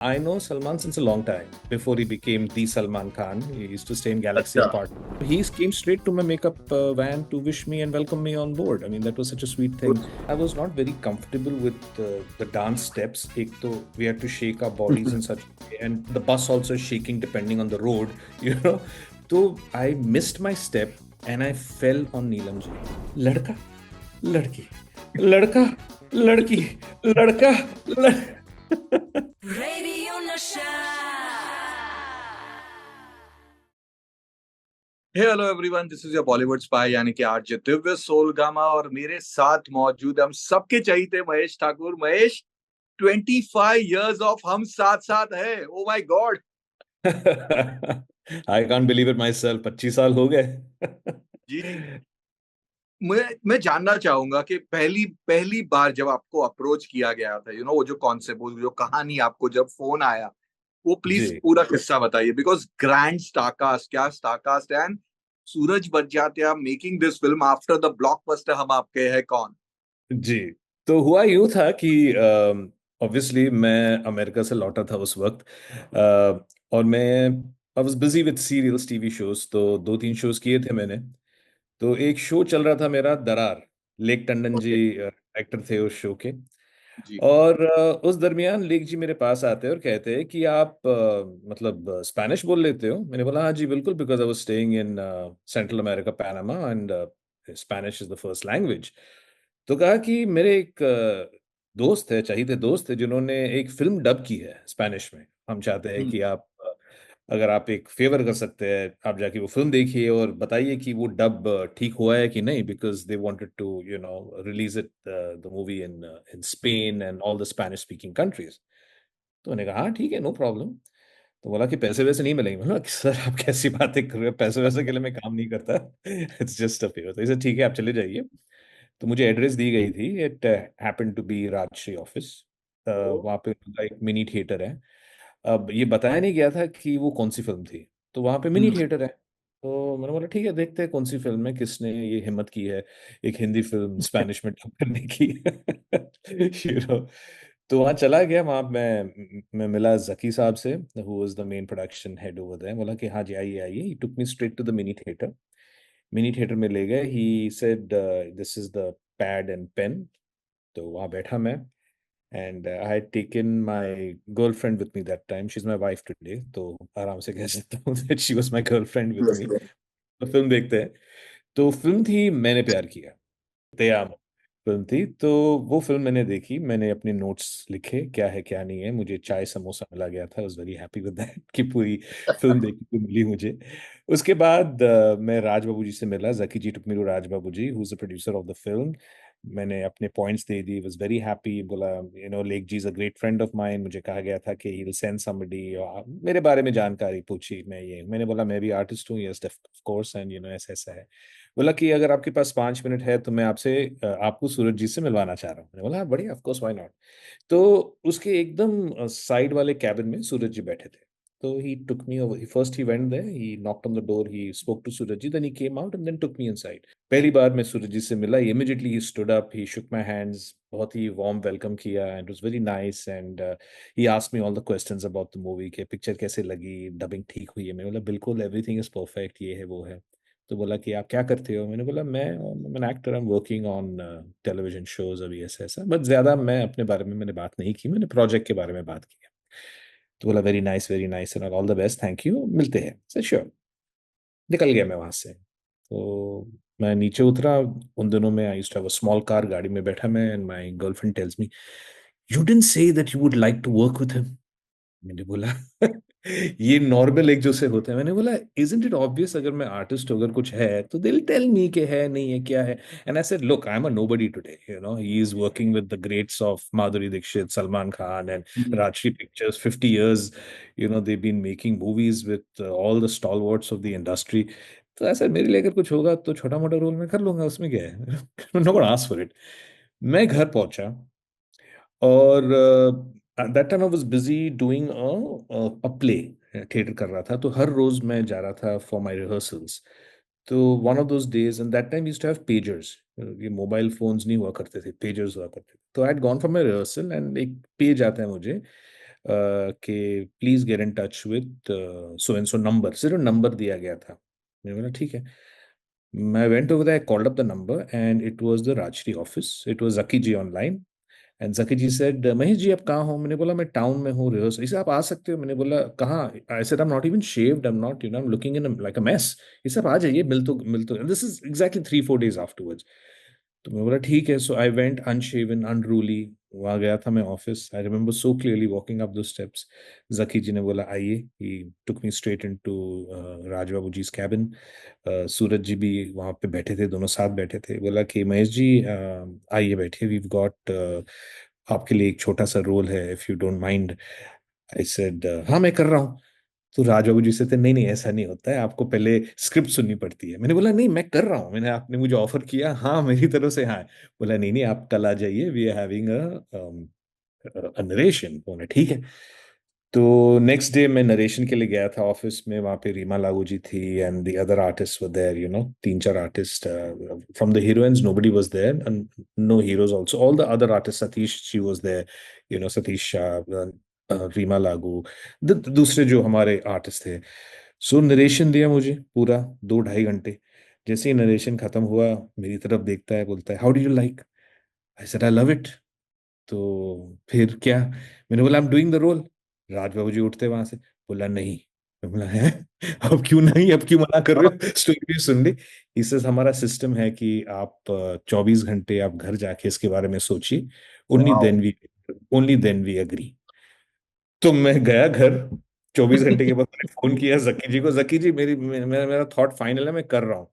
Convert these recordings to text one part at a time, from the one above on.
I know Salman since a long time. Before he became the Salman Khan, he used to stay in Galaxy अच्छा। Apartment. He came straight to my makeup van to wish me and welcome me on board. I mean, that was such a sweet thing. I was not very comfortable with the dance steps. Ek to, we had to shake our bodies in such a way, and the bus also shaking depending on the road, you know. So I missed my step and I fell on Neelam ji. लड़का, लड़की, लड़का, लड़की, लड़का, लड़... Radio Nasha. Hey hello everyone, this is your Bollywood spy यानी कि RJ Divya Soulgama और मेरे साथ मौजूद हम सबके चहीते महेश ठाकुर। महेश, 25 इयर्स ऑफ हम साथ साथ है। Oh my God. I can't believe it my self, 25 साल हो गए। जी, मैं जानना चाहूंगा कि पहली पहली बार जब आपको अप्रोच किया गया था, वो जो कॉन्सेप्ट, वो जो कहानी आपको जब फोन आया, वो जी, प्लीज पूरा किस्सा बताइए। बिकॉज ग्रैंड स्टारकास्ट, क्या star cast, and Suraj Barjatya making this film after the blockbuster हम आपके है कौन। जी। तो हुआ यूं था कि ऑब्वियसली मैं अमेरिका से लौटा था उस वक्त, और मैं I was busy with serials, TV shows. तो दो तीन शोज किए थे मैंने। तो एक शो चल रहा था मेरा, दरार। Lake Tandon ji okay. Actor थे उस शो के। जी। और उस दरमियान लेक जी मेरे पास आते हैं और कहते हैं कि आप मतलब स्पेनिश बोल लेते हो। मैंने बोला हाँ जी बिल्कुल, because I was staying in central America, Panama, and Spanish is the first language. तो कहा कि मेरे एक दोस्त है, चाहिए दोस्त है, जिन्होंने एक फिल्म डब की है स्पेनिश में। हम चाहते हैं हम्म। कि आप अगर आप एक फेवर कर सकते हैं, आप जाके वो फिल्म देखिए और बताइए कि वो डब ठीक हुआ है कि नहीं, because they wanted to release it the movie in in Spain and all the Spanish speaking countries. तो उन्होंने कहा हाँ ठीक है, नो प्रॉब्लम। तो बोला कि पैसे वैसे नहीं मिलेंगे। मैंने बोला कि सर आप कैसी बातें कर रहे हो, पैसे वैसे के लिए मैं काम नहीं करता। It's just a favour. तो इसे ठीक है, आप चले जाइए। तो मुझे एड्रेस दी गई थी। It happened to be Rajshri office. वहाँ पे उनका एक मिनी थिएटर है। अब ये बताया नहीं गया था कि वो कौन सी फिल्म थी। तो वहाँ पे मिनी हम्म। थिएटर है। तो मैंने बोला ठीक है, देखते हैं कौन सी फिल्म है, किसने ये हिम्मत की है एक हिंदी फिल्म स्पेनिश में डब करने की। You know. तो वहाँ चला गया। वहाँ मैं मिला जकी साहब से, who was the main production head over there. बोला कि हाँ जी आइए आइए। He took me straight to the mini theatre. Mini theatre में ले गए। He said this is the pad and pen. तो वहाँ बैठा मैं, and I had taken my girlfriend with me that time. She is my wife today, तो आराम से कह सकता हूँ that she was my girlfriend with Yes, me. yes. तो फिल्म देखते हैं। तो फिल्म थी मैंने प्यार किया, दयाम फिल्म थी। तो वो फिल्म मैंने देखी। मैंने अपने नोट्स लिखे, क्या है क्या नहीं है। मुझे चाय समोसा मिला गया था। I was very happy with that कि पूरी फिल्म देखने को मिली मुझे। उसके बाद मैं राज बाबू जी से मिला। Zaki ji took me to Raj Babu ji, who is the producer of the film. मैंने अपने पॉइंट्स दे दी, वाज वेरी हैप्पी। बोला लेक जी is a great friend of mine. मुझे कहा गया था कि ही विल सेंड समबडी, और मेरे बारे में जानकारी पूछी। मैंने बोला मैं भी आर्टिस्ट हूँ, यस ऑफ कोर्स, एंड ऐसा ऐसा है। बोला कि अगर आपके पास 5 मिनट है तो मैं आपसे आपको सूरज जी से मिलवाना चाह रहा हूँ। मैंने बोला "हाँ, बढ़िया, ऑफ कोर्स, व्हाई नॉट"। तो उसके एकदम साइड वाले कैबिन में सूरज जी बैठे थे। तो he took me over. First he went there, he knocked on the door, he spoke to Suraj ji, then he came out and then took me inside. पहली बार मैं सूरज जी से मिला, immediately he stood up, he shook my hands, बहुत ही warm welcome किया, and was very nice. And he asked me all the questions about the movie, के picture कैसे लगी, डबिंग ठीक हुई है। मैंने बोला बिल्कुल, एवरीथिंग इज परफेक्ट, ये है वो है। तो बोला कि आप क्या करते हो। मैंने बोला मैं an actor, I am working on television shows, अभी ऐसा ऐसा। बट ज्यादा मैं अपने बारे में मैंने बात नहीं की, मैंने प्रोजेक्ट के बारे में बात की। तो बोला very nice and all the best, thank you, मिलते हैं सर, श्योर। निकल गया मैं वहां से। तो मैं नीचे उतरा। उन दिनों में I used to have a small car, गाड़ी में बैठा मैं, and my girlfriend tells me, you didn't say that you would like to work with him. मैंने बोला ये नॉर्मल एक जो से होते हैं। मैंने बोला इजंट इट ऑब्वियस, अगर मैं आर्टिस्ट हूँ, अगर कुछ है तो दे विल टेल मी कि है नहीं है क्या है। And I said look, I am a nobody today, he is working with the greats of Madhuri Dixit, Salman Khan and hmm. Rajshri pictures, 50 years, they been making movies with all the stalwarts of the industry. तो ऐसा मेरे लिए अगर कुछ होगा तो छोटा मोटा रोल मैं कर लूंगा, उसमें क्या है। No one ask for it. मैं घर पहुंचा, और at that time I was busy doing a play, theatre कर रहा था। तो हर रोज मैं जा रहा था फॉर माय रिहर्सल्स। तो one of those days, and that time used to have pagers, ये मोबाइल फोन्स नहीं हुआ करते थे, पेजर्स हुआ करते थे। तो I had gone for my rehearsal, and एक पेज आता है मुझे, कि please get in touch with so and so number, सिर्फ नंबर दिया गया था। मैंने बोला ठीक है। मैं went over there, called up the number and it was the Rajshri office, it was Zaki ji online. And Zaki ji said, Mahesh ji आप कहाँ हो? मैंने बोला मैं टाउन में हूँ रिहर्सल। इसे आप आ सकते हो? मैंने बोला कहाँ? आई said I am not even shaved, I am not, you know, I am looking in like a mess. इसे आप आ जाइए, मिल तो this is exactly 3-4 days afterwards. तो मैं बोला ठीक है। सो आई वेंट अनशेवन अनरूली, वहां गया था मैं office. I remember so clearly walking up the steps. Zaki ji ने बोला आइए, he took me straight into Raj Babu ji cabin. Suraj ji भी वहां पे बैठे थे, दोनों साथ बैठे थे। बोला कि महेश जी आइए बैठिए, वी गॉट आपके लिए एक छोटा सा रोल है, if you don't mind. I said हाँ मैं कर रहा हूँ। तो राज बाबू जी से थे, नहीं नहीं ऐसा नहीं होता है, आपको पहले स्क्रिप्ट सुननी पड़ती है। मैंने बोला नहीं मैं कर रहा हूँ, मैंने, आपने मुझे ऑफर किया, हाँ मेरी तरफ से हाँ। बोला नहीं नहीं आप कल आ जाइए, we are having a narration. बोला ठीक है। तो नेक्स्ट डे मैं नरेशन के लिए गया था ऑफिस में, वहां पे रीमा लागू जी थी and the other artist were there, you know, 3-4 artist from the heroines, nobody was there and no heroes also, all the other artist, Satish she was there, you know, Satish Shah, Reema Lagoo, दूसरे जो हमारे आर्टिस्ट थे। सो नरेशन दिया मुझे पूरा 2-2.5 घंटे। जैसे ही नरेशन खत्म हुआ, मेरी तरफ देखता है, बोलता है how do you like? I said I love it. तो फिर क्या? मैंने बोला I am doing the role. Raj Babu ji उठते वहां से, बोला नहीं। मैं बोला है? अब क्यों नहीं, अब क्यों मना कर रहे हो? स्टोरी सुन ली। इससे हमारा सिस्टम है कि आप 24 घंटे आप घर जाके इसके बारे में सोचिए, only wow. Then we only then we agree. तो मैं गया घर, 24 घंटे के बाद मैंने फोन किया जकी जी को, जकी जी मेरा थॉट फाइनल है, मैं कर रहा हूँ।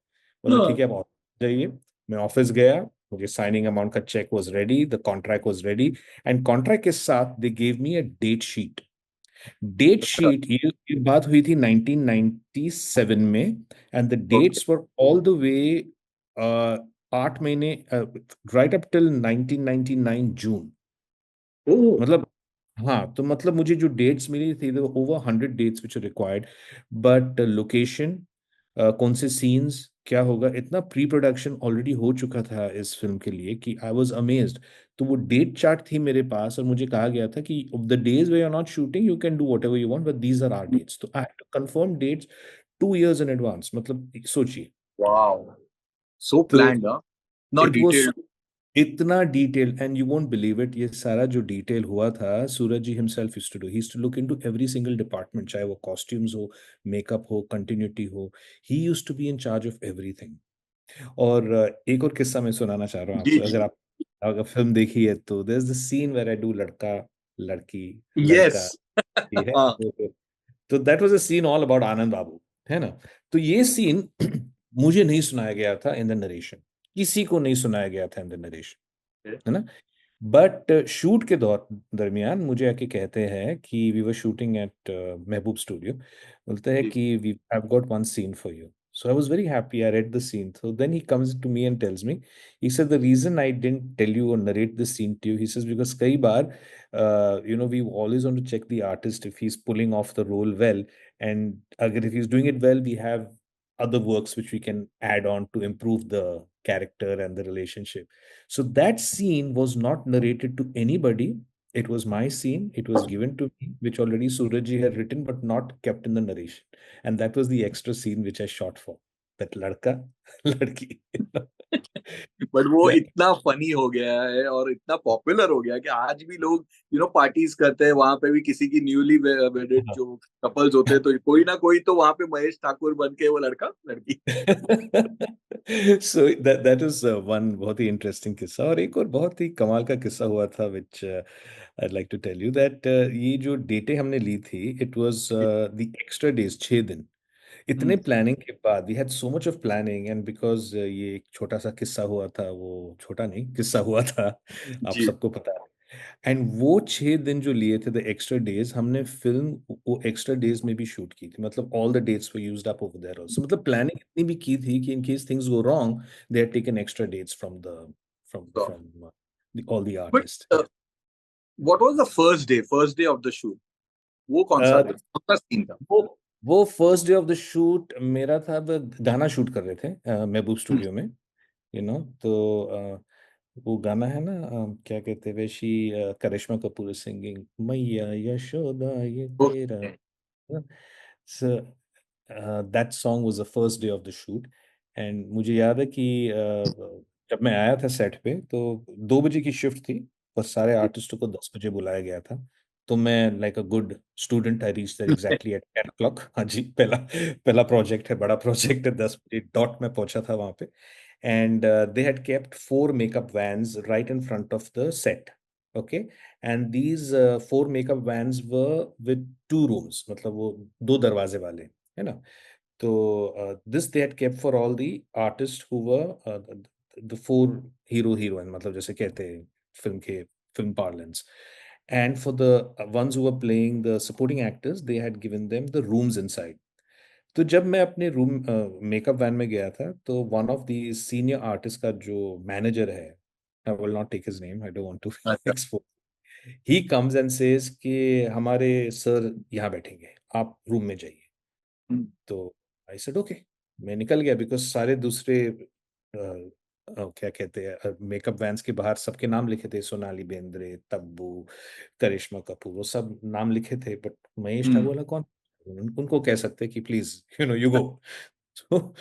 बोला ठीक हाँ। है आप ऑफिस जाइए। मैं ऑफिस गया, मुझे साइनिंग अमाउंट का cheque was ready, the contract was ready, and contract के साथ they gave me a date sheet. Date अच्छा। शीट, ये बात हुई थी 1997 में, and the okay. Dates were all the way 8 महीने, राइट अप टिल 1999 जून। ओह। मतलब हाँ, तो मतलब मुझे जो डेट्स मिली थी, over 100 dates which required, but location, कौन से सीन्स, क्या होगा, इतना प्री प्रोडक्शन ऑलरेडी हो चुका था इस फिल्म के लिए कि आई वाज अमेज्ड। तो वो डेट चार्ट थी मेरे पास और मुझे कहा गया था कि the days we are not shooting you can do whatever you want, but these are our dates. तो I have to confirm dates 2 years in advance, मतलब सोचिए। वाओ। सो तो planned, not it was detailed. इतना detail, and you won't believe it, ये सारा जो detail हुआ था, Suraj ji himself used to do, he used to look into every single department, चाहे वो कॉस्ट्यूम्स हो, मेकअप हो, कंटिन्यूटी हो, he used to be in charge of everything. और एक और किस्सा मैं सुनाना चाह रहा हूँ जी आपसे, जी। अगर आप अगर फिल्म देखी है तो there is the scene where I do लड़का लड़की यस। लड़का, ये है हाँ। तो that was a scene all about Anand Babu, है ना? तो ये सीन मुझे नहीं सुनाया गया था इन द नरेशन, किसी को नहीं सुनाया गया था इन द नरेशन, है ना? बट शूट के दरमियान मुझे आके कहते हैं कि we were shooting at Mehboob studio, बोलते हैं जी। कि we have got one scene for you. So I was very happy. I read the scene. So then he comes to me and tells me, he said, the reason I didn't tell you or narrate the scene to you, he says, because kai baar, you know, we always want to check the artist if he's pulling off the role well. And if he's doing it well, we have other works which we can add on to improve the character and the relationship. So that scene was not narrated to anybody. It was my scene. It was given to me, which already Surajji had written, but not kept in the narration. And that was the extra scene which I shot for. That ladka, ladki. But वो That, इतना funny हो गया है और इतना popular हो गया है कि आज भी लोग पार्टीज करते हैं, वहां पे भी किसी की न्यूली वेडेड जो कपल्स होते हैं तो कोई ना कोई तो वहां पे महेश ठाकुर बन के वो लड़का लड़की। so that is one बहुत ही इंटरेस्टिंग किस्सा। और एक और बहुत ही कमाल का किस्सा हुआ था विच I'd like to tell you that ये जो डेटें हमने ली थी, it was the extra days, 6 दिन। इतने हम्म। प्लानिंग के बाद, we had so much of planning, and because ये एक छोटा सा किस्सा हुआ था, वो छोटा नहीं किस्सा हुआ था, आप जी। सबको पता है। एंड वो 6 दिन जो लिए थे, द एक्स्ट्रा डेज, हमने फिल्म वो एक्स्ट्रा डेज में भी शूट की थी, मतलब all the dates were used up over there also, मतलब प्लानिंग इतनी भी की थी कि in case things go wrong, they had taken extra dates from all the but artist. What was the first day of the shoot? वो कौन सा था, कौन सा सीन था? वो वो first day of the shoot मेरा था, गाना शूट कर रहे थे महबूब हम्म। स्टूडियो में, यू नो। तो वो गाना है ना, क्या कहते हैं वैशी, करिश्मा कपूर सिंगिंग, मैया यशोदा ये तेरा। Okay. So that song was the first day of the shoot, and मुझे याद है कि जब मैं आया था सेट पे तो 2 बजे की शिफ्ट थी, पर सारे आर्टिस्टों को 10 बजे बुलाया गया था। तो मैं like a good student I reach there exactly at 10 o'clock। हाँ जी, पहला पहला प्रोजेक्ट है, बड़ा प्रोजेक्ट है, 10 बजे डॉट में पहुंचा था वहां पे। And they had kept 4 makeup vans right in front of the set. Okay, and these 4 makeup vans were with 2 rooms, मतलब वो 2 दरवाजे वाले, है ना। तो this they had kept for all the artists who were the 4 hero heroine, मतलब जैसे कहते हैं फिल्म के film parlance. And for the ones who were playing the supporting actors, they had given them the rooms inside. तो जब मैं अपने room makeup van में गया था तो one of the senior artist का जो मैनेजर है, I will not take his name, I don't want to अच्छा। Expose, he comes and says कि हमारे सर यहाँ बैठेंगे, आप रूम में जाइए। हम्म, तो आई सेड ओके, मैं निकल गया बिकॉज सारे दूसरे क्या कहते हैं मेकअप वैन्स के बाहर सबके नाम लिखे थे, सोनाली बेंद्रे, तब्बू, करिश्मा कपूर, वो सब नाम लिखे थे, बट महेश ठाकुर हम्म, बोला कौन, उनको कह सकते कि प्लीज यू गो। तो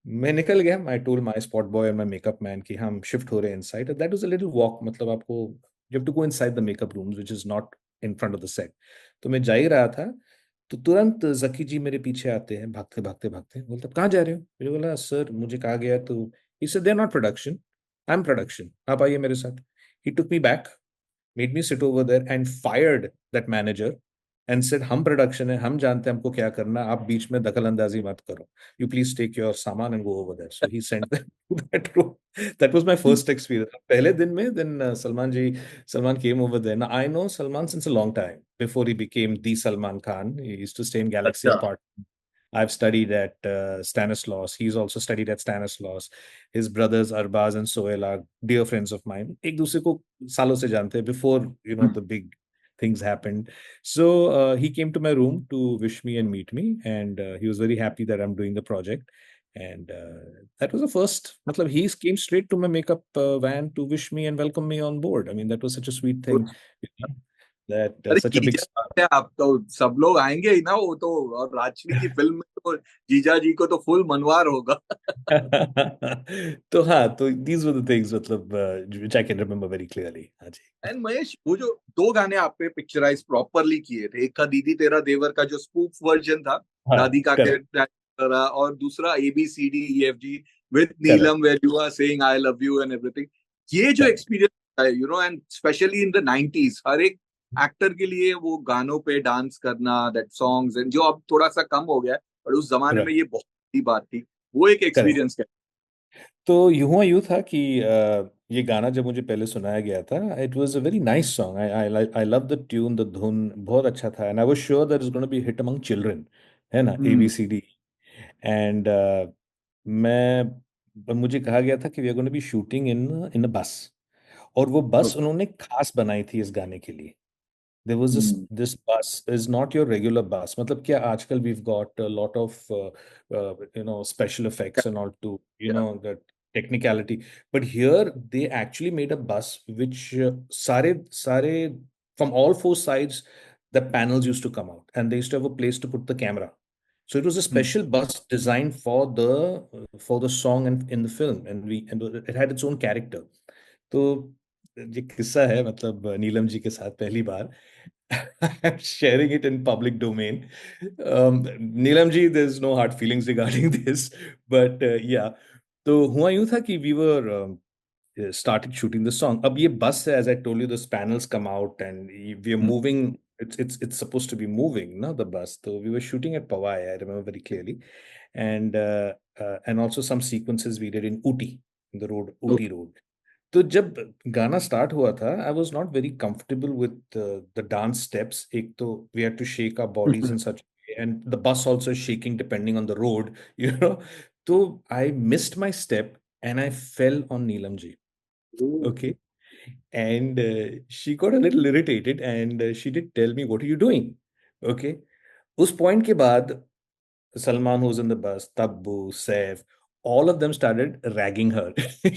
मैं निकल गया, I told my spot boy और माय मेकअप मैन कि हम शिफ्ट हो रहे हैं inside, that was a little walk, मतलब आपको you have to go inside the makeup rooms which is not in front of the set. तो मैं जा ही रहा था, तो तुरंत जकी जी मेरे पीछे आते हैं, भागते भागते भागते, बोलते कहाँ जा रहे हो, मुझे बोला सर मुझे कहा गया, तो he said they are not production, I am production, आप आइए मेरे साथ। He took me back, made me sit over there and fired that manager and said हम प्रोडक्शन है, हम जानते हैं हमको क्या करना, आप बीच में दखल अंदाजी मत करो, you please take your सामान and go over there. So he sent them to that room. That was my first experience. पहले दिन में then Salman came over there. Now I know Salman since a long time before he became the Salman Khan. He used to stay in Galaxy अच्छा। Apartment. I've studied at Stanislaus. He's also studied at Stanislaus. His brothers Arbaz and Sohail are dear friends of mine. एक दूसरे को सालों से जानते हैं before hmm, the big things happened. So he came to my room to wish me and meet me, and he was very happy that I'm doing the project. And that was the first. मतलब he came straight to my makeup van to wish me and welcome me on board. I mean that was such a sweet good। thing. You know, that अरे such a big जीजा star. है आप तो, सब लोग आएंगे ही ना वो तो। और राजश्री की फिल्म में तो जीजा जी को तो फुल मनवार होगा। तो हाँ, तो these were the things, मतलब which I can remember very clearly। हाँ जी। एंड महेश, वो जो 2 गाने आप पे पिक्चराइज प्रॉपरली किए थे, एक था दीदी तेरा देवर का जो स्पूफ वर्जन था, हाँ, दादी का करेक्ट, कैरेक्टर, और दूसरा ABCDEFG with correct, Neelam where you are saying I love you and everything. ये जो करेक्ट, एक्सपीरियंस है, and specially in the 90s, हर एक एक्टर के लिए वो गानों पे डांस करना, दैट सॉन्ग्स, एंड जो अब थोड़ा सा कम हो गया है, पर उस जमाने में राइट, ये बहुत बड़ी बात थी। वो एक करेक्ट। एक्सपीरियंस। तो यूं था कि ये गाना जब मुझे पहले सुनाया गया था, it was a very nice song, I love the tune, the धुन बहुत अच्छा था, and I was sure that is gonna be hit among children, है ना, हम्म। ABCD। एंड मैं मुझे कहा गया था कि we are gonna be shooting in a bus, और वो बस उन्होंने खास बनाई थी इस गाने के लिए। there was this bus is not your regular bus, मतलब क्या आजकल we've got a lot of special effects and all to the technicality, but here they actually made a bus which सारे from all 4 sides the panels used to come out and they used to have a place to put the camera. So it was a special bus designed for the song and in the film, and it had its own character. तो ये किस्सा है, मतलब नीलम जी के साथ पहली बार I'm sharing it in public domain. Neelam ji, there's no hard feelings regarding this, but yeah. तो हुआ यूं था कि we were started shooting the song. अब ये बस है, as I told you, those panels come out and we are moving. It's supposed to be moving, no, the bus. So we were shooting at Powai, I remember very clearly, and also some sequences we did in Ooty, the road, Ooty Road. तो जब गाना start हुआ था, I was not very comfortable with the dance steps. एक तो we had to shake our bodies in such and the bus also shaking depending on the road, you know. तो I missed my step and I fell on Neelam ji. Okay, and she got a little irritated and she did tell me what are you doing. Okay, उस point के बाद Salman, who's in the bus, Tabbu, Saif, all of them started ragging her.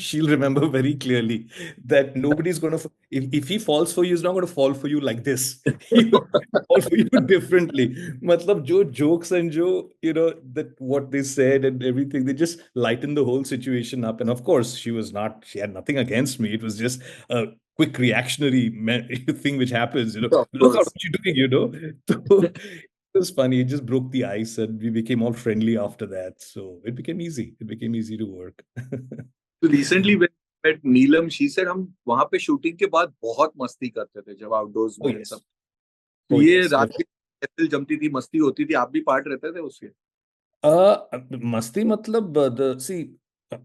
She'll remember very clearly that nobody's going to, if he falls for you, he's not going to fall for you like this. He will fall for you differently. Matlab, jo jokes and that what they said and everything, they just lightened the whole situation up. And of course, she had nothing against me. It was just a quick reactionary thing which happens, Of look out course. what you're doing. So, it was funny. It just broke the ice, and we became all friendly after that. So it became easy. It became easy to work. So recently when I met Neelam, she said हम वहां पे shooting के बाद बहुत मस्ती करते थे जब आउटडोर्स Oh में सब। yes. तो Oh ये yes. रात की महफिल जमती थी, मस्ती होती थी, आप भी पार्ट रहते थे उसके? Masti matlab, the see,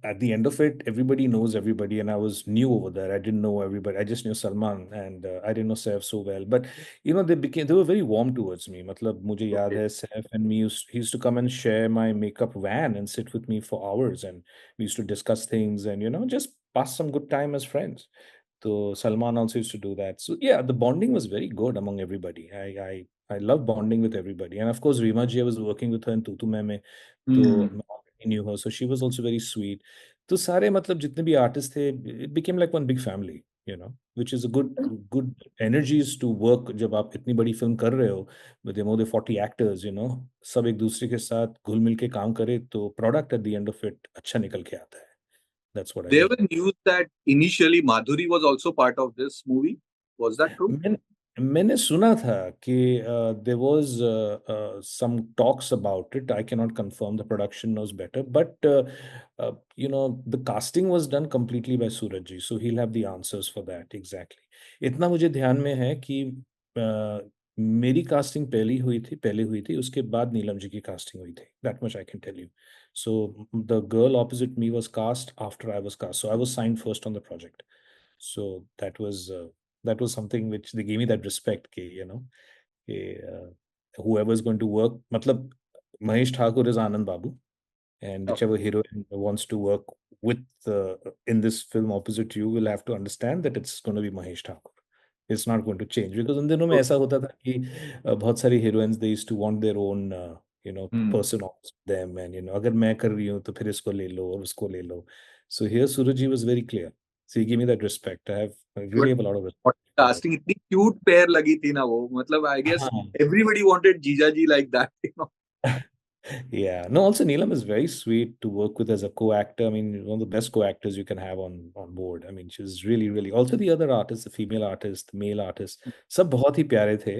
at the end of it, everybody knows everybody, and I was new over there. I didn't know everybody. I just knew Salman, and I didn't know Saif so well. But they were very warm towards me. Matlab, mujhe yaad Okay. hai, Saif and me he used to come and share my makeup van and sit with me for hours, and we used to discuss things and just pass some good time as friends. So Salman also used to do that. So yeah, the bonding was very good among everybody. I love bonding with everybody. And of course, Rima ji, I was working with her in Tutu Mein, हम्म। तो I knew her, so she was also very sweet. तो सारे मतलब जितने भी artists थे, it became like one big family, which is a good energies to work जब आप इतनी बड़ी फिल्म कर रहे हो with more than 40 actors, सब एक दूसरे के साथ घुल मिल के काम करे तो product at the end of it अच्छा निकल के आता है. That's what I There mean. were news that initially Madhuri was also part of this movie. Was that true? मैंने मैंने सुना था कि there was some talks about it. I cannot confirm. The production knows better, but the casting was done completely by Suraj ji, so he'll have the answers for that exactly. इतना मुझे ध्यान में है कि मेरी कास्टिंग पहले हुई थी उसके बाद नीलम जी की कास्टिंग हुई थी. That much I can tell you. So the girl opposite me was cast after I was cast. So I was signed first on the project. So that was something which they gave me that respect कि whoever is going to work मतलब Mahesh Thakur is Anand Babu, and Of whichever heroine wants to work with in this film opposite you will have to understand that it's going to be Mahesh Thakur. It's not going to change because उन दिनों में course. ऐसा होता था कि बहुत सारी heroines they used to want their own Hmm. person opposite them, and अगर मैं कर रही हूँ तो फिर इसको ले लो और उसको ले लो. So here Suraj was very clear. So he gave me that respect. I really But have a lot of what respect for him. casting इतनी क्यूट पेयर लगी थी ना वो, मतलब I guess हाँ. everybody wanted जीजा जी like that, you know. Yeah. No, also Neelam is very sweet to work with as a co-actor. I mean, one of the best co-actors you can have on board. I mean, she's really, really. Also, the other artists, the female artists, the male artists, सब बहुत ही प्यारे थे.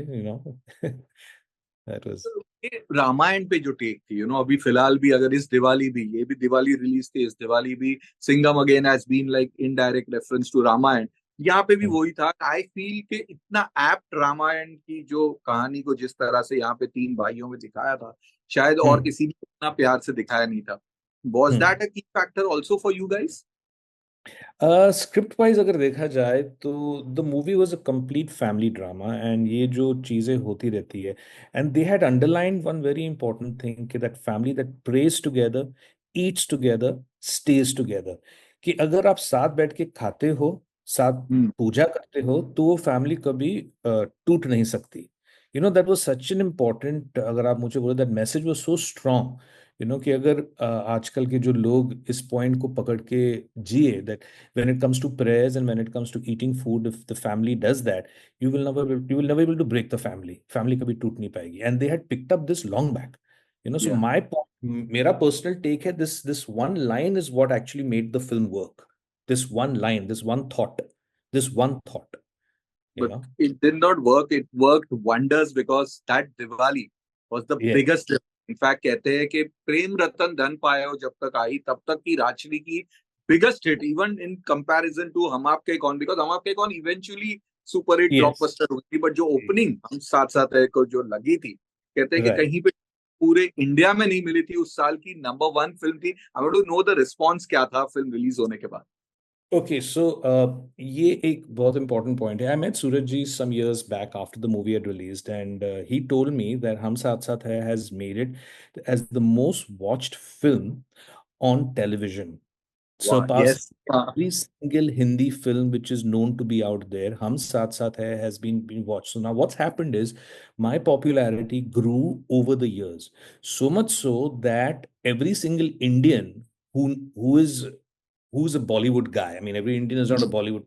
That was. ये रामायण पे जो take थी, अभी फिलहाल भी, अगर इस दिवाली भी, ये भी दिवाली रिलीज थी, इस दिवाली भी Singham again has been like indirect reference to Ramayan. यहाँ पे भी Hmm. वही था. आई फील कि इतना एप्ट रामायण की जो कहानी को जिस तरह से यहाँ पे तीन भाइयों में दिखाया था, शायद और Hmm. किसी ने इतना प्यार से दिखाया नहीं था. Was Hmm. That a key factor also for you guys? Script wise अगर देखा जाए तो the movie was a complete family drama, and ये जो चीज़ें होती रहती है, and they had underline one very important thing कि that family that prays together, eats together, stays together. कि अगर आप साथ बैठ के खाते हो, साथ पूजा करते हो, तो वो फैमिली कभी टूट नहीं सकती. That was such an important. अगर आप मुझे बोले that message was so strong, कि अगर आजकल के जो लोग इस पॉइंट को पकड़ के जिए that when it comes to prayers and when it comes to eating food, if the family does that, you will never able to break the family kabhi toot nahi payegi, and they had picked up this long back. So या. mera personal take hai, this one line is what actually made the film work. This one line, this one thought you But know it did not work. It worked wonders because that Diwali was the yeah. biggest. In fact, कहते हैं कि प्रेम रतन धन पायो जब तक आई तब तक की राजनी की biggest hit, even in comparison to हम आपके कौन, because हम आपके कौन eventually super hit Yes. Blockbuster हो गई, बट जो ओपनिंग हम साथ साथ है को जो लगी थी, कहते हैं कि Right. कहीं पे पूरे इंडिया में नहीं मिली थी. उस साल की नंबर 1 फिल्म थी. I want to know the response क्या था फिल्म रिलीज होने के बाद. Okay, so ये एक बहुत important point है. I met Suraj ji some years back after the movie had released, and he told me that Hum Saath Saath Hai has made it as the most watched film on television, वाह. surpassing yes. every single Hindi film which is known to be out there. Hum Saath Saath Hai has been watched. So now what's happened is my popularity grew over the years, so much so that every single Indian who's a Bollywood guy. I mean, every Indian is not a Bollywood,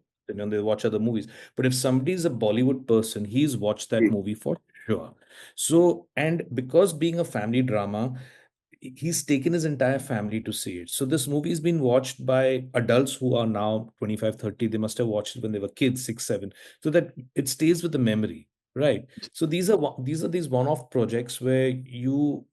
they watch other movies. But if somebody is a Bollywood person, he's watched that movie for sure. So, and because being a family drama, he's taken his entire family to see it. So this movie has been watched by adults who are now 25, 30. They must have watched it when they were kids, 6, 7, so that it stays with the memory, right? So these one-off projects where you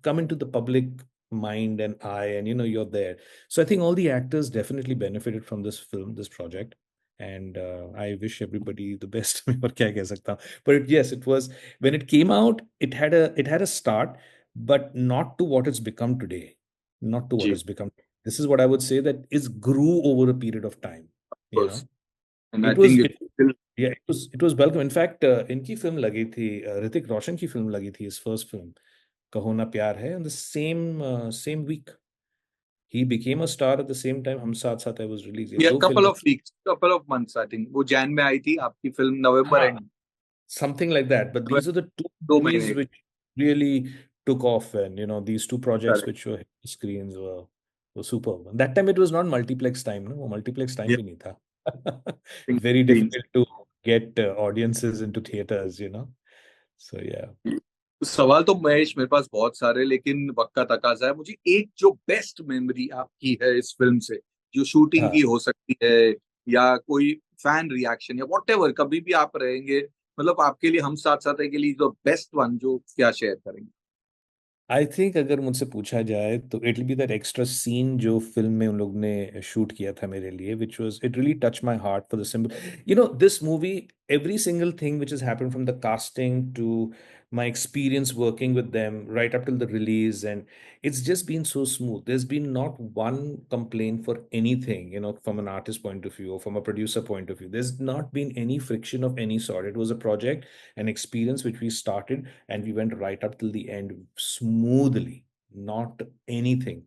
come into the public mind and eye, and you're there. So I think all the actors definitely benefited from this film, this project. And I wish everybody the best. और क्या कह सकता हूँ. But yes, it was, when it came out, it had a start, but not to what it's become today. Not to what जी, it's become. This is what I would say, that it grew over a period of time. You know, course. And I it was think it it's still yeah, it was welcome. In fact, इनकी film लगी थी, ऋतिक रोशन की film लगी थी, his first film, कहो ना प्यार है, and the same week he became a star. At the same time, हम साथ साथ है was released. ये yeah, दो couple फिल्में, of weeks, couple of months, I think. वो जैन में आई थी आपकी फिल्म, नवंबर हाँ, and, something like that. But these are the two 2 movies महीने. which really took off, and these two projects Correct. which were hit screens were superb. And that time it was not multiplex time, no? वो multiplex time Yeah, भी नहीं था. think Very screens. difficult to get audiences into theaters. So yeah. सवाल तो महेश मेरे पास बहुत सारे, लेकिन वक्त का तकाजा है. मुझे एक जो बेस्ट मेमोरी आपकी है इस फिल्म से, जो शूटिंग हाँ. की हो सकती है, या कोई फैन रिएक्शन, या व्हाटएवर, कभी भी आप रहेंगे, मतलब आपके लिए हम साथ साथ है के लिए जो बेस्ट वन, जो क्या शेयर करेंगे? आई थिंक अगर मुझसे पूछा जाए तो it will be that extra scene जो फिल्म में उन लोग ने शूट किया था मेरे लिए, which was, it really touch my heart for the simple, this movie, every single thing which has happened, from the casting to my experience working with them right up till the release, and it's just been so smooth. There's been not one complaint for anything, from an artist point of view or from a producer point of view. There's not been any friction of any sort. It was a project, an experience which we started, and we went right up till the end smoothly, not anything.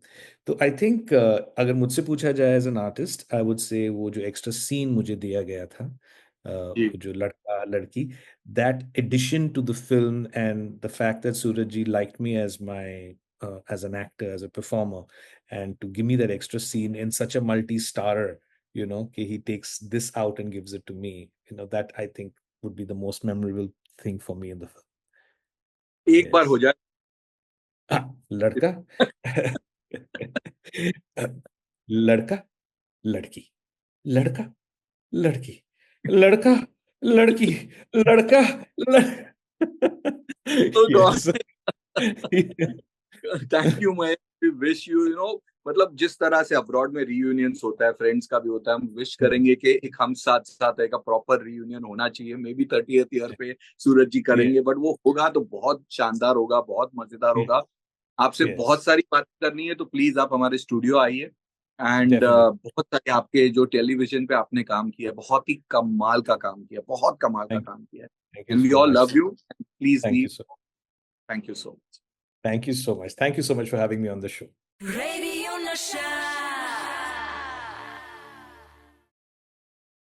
तो I think अगर मुझसे पूछा जाए as an artist, I would say वो जो extra scene मुझे दिया गया था, जी, वो जो लड़का लड़की, that addition to the film, and the fact that Suraj ji liked me as my as an actor, as a performer, and to give me that extra scene in such a multi-starrer, कि he takes this out and gives it to me, that I think would be the most memorable thing for me in the film. एक बार हो Yes. जाए. लड़का लड़का लड़की, लड़का लड़की, लड़का लड़की, लड़का Oh God. yes. Thank you Mahesh, we wish you, मतलब जिस तरह से अब्रॉड में रीयूनियंस होता है, फ्रेंड्स का भी होता है, हम विश करेंगे कि एक हम साथ साथ एक प्रॉपर रीयूनियन होना चाहिए. मे बी 30th ईयर पे सूरज जी करेंगे, बट वो होगा तो बहुत शानदार होगा, बहुत मजेदार होगा. आपसे बहुत yes, सारी बात करनी है, तो प्लीज आप हमारे स्टूडियो आइए. And definitely. बहुत सारे आपके जो टेलीविजन पे आपने काम किया, बहुत ही कमाल का काम किया, बहुत कमाल का thank, काम किया. thank you and we so all much. Love you. Please Thank be. you so thank you so much. thank you so much. Thank you so much for having me on the show. Radio Nasha.